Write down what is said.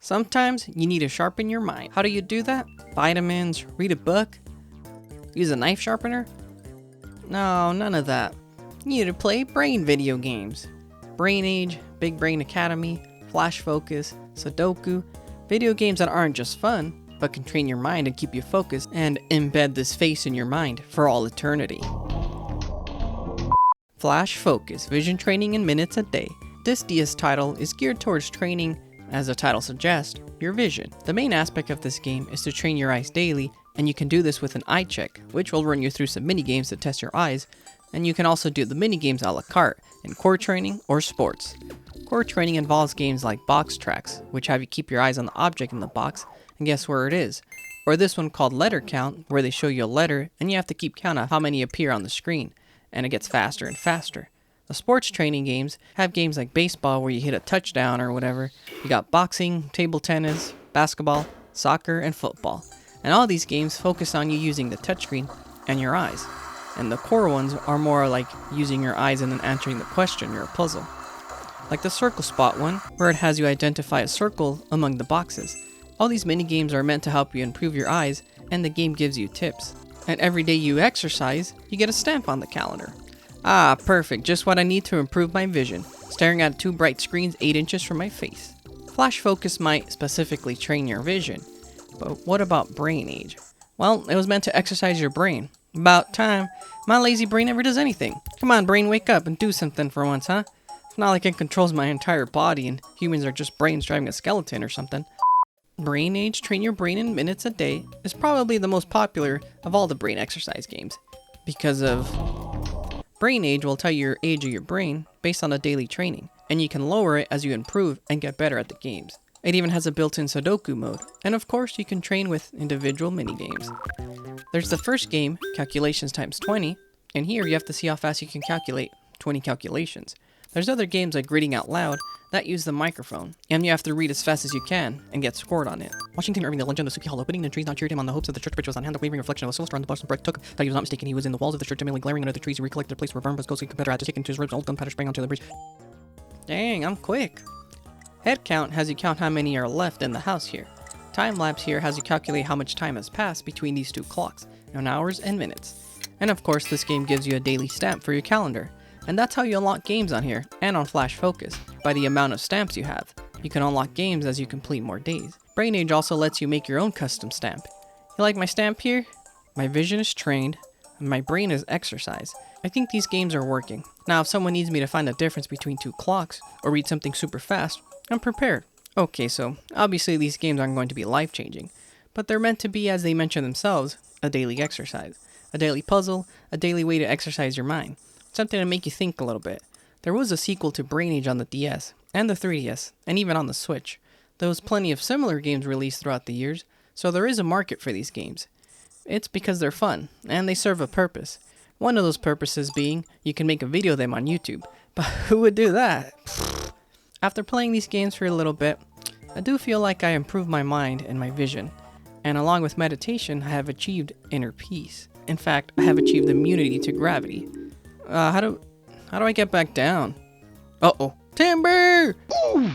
Sometimes you need to sharpen your mind. How do you do that? Vitamins, read a book, use a knife sharpener? No, none of that. You need to play brain video games. Brain Age, Big Brain Academy, Flash Focus, Sudoku, video games that aren't just fun, but can train your mind and keep you focused and embed this face in your mind for all eternity. Flash Focus, vision training in minutes a day. This DS title is geared towards training, as the title suggests, your vision. The main aspect of this game is to train your eyes daily, and you can do this with an eye check, which will run you through some mini games to test your eyes, and you can also do the mini games a la carte in core training or sports. Core training involves games like box tracks, which have you keep your eyes on the object in the box and guess where it is, or this one called letter count, where they show you a letter and you have to keep count of how many appear on the screen, and it gets faster and faster. The sports training games have games like baseball where you hit a touchdown or whatever. You got boxing, table tennis, basketball, soccer, and football. And all these games focus on you using the touchscreen and your eyes. And the core ones are more like using your eyes and then answering the question or a puzzle. Like the circle spot one, where it has you identify a circle among the boxes. All these mini games are meant to help you improve your eyes, and the game gives you tips. And every day you exercise, you get a stamp on the calendar. Ah, perfect, just what I need to improve my vision, staring at two bright screens 8 inches from my face. Flash Focus might specifically train your vision, but what about Brain Age? Well, it was meant to exercise your brain. About time. My lazy brain never does anything. Come on, brain, wake up and do something for once, huh? It's not like it controls my entire body and humans are just brains driving a skeleton or something. Brain Age, train your brain in minutes a day, is probably the most popular of all the brain exercise games. Because of Brain Age will tell you your age of your brain based on the daily training, and you can lower it as you improve and get better at the games. It even has a built-in Sudoku mode, and of course you can train with individual mini-games. There's the first game, Calculations times 20, and here you have to see how fast you can calculate 20 calculations. There's other games like Reading Out Loud that use the microphone, and you have to read as fast as you can and get scored on it. Washington Irving, the legend of the Suki Hall opening, the trees not cheered him on the hopes that the church bridge was on hand. The wavering reflection of a silver star on the bottom bright took that he was not mistaken. He was in the walls of the church, dimly glaring under the trees. He recollected the place where Burnba's ghostly competitor had to taken to his ribs. Old gunpowder sprang onto the bridge. Dang, I'm quick. Head count has you count how many are left in the house here. Time lapse here has you calculate how much time has passed between these two clocks, in hours and minutes. And of course, this game gives you a daily stamp for your calendar. And that's how you unlock games on here, and on Flash Focus, by the amount of stamps you have. You can unlock games as you complete more days. Brain Age also lets you make your own custom stamp. You like my stamp here? My vision is trained, and my brain is exercised. I think these games are working. Now if someone needs me to find the difference between two clocks, or read something super fast, I'm prepared. Okay, so obviously these games aren't going to be life-changing, but they're meant to be, as they mention themselves, a daily exercise. A daily puzzle, a daily way to exercise your mind. Something to make you think a little bit. There was a sequel to Brain Age on the DS, and the 3DS, and even on the Switch. There was plenty of similar games released throughout the years, so there is a market for these games. It's because they're fun, and they serve a purpose. One of those purposes being, you can make a video of them on YouTube. But who would do that? After playing these games for a little bit, I do feel like I improved my mind and my vision. And along with meditation, I have achieved inner peace. In fact, I have achieved immunity to gravity. How do I get back down? Uh-oh. Timber! Ooh.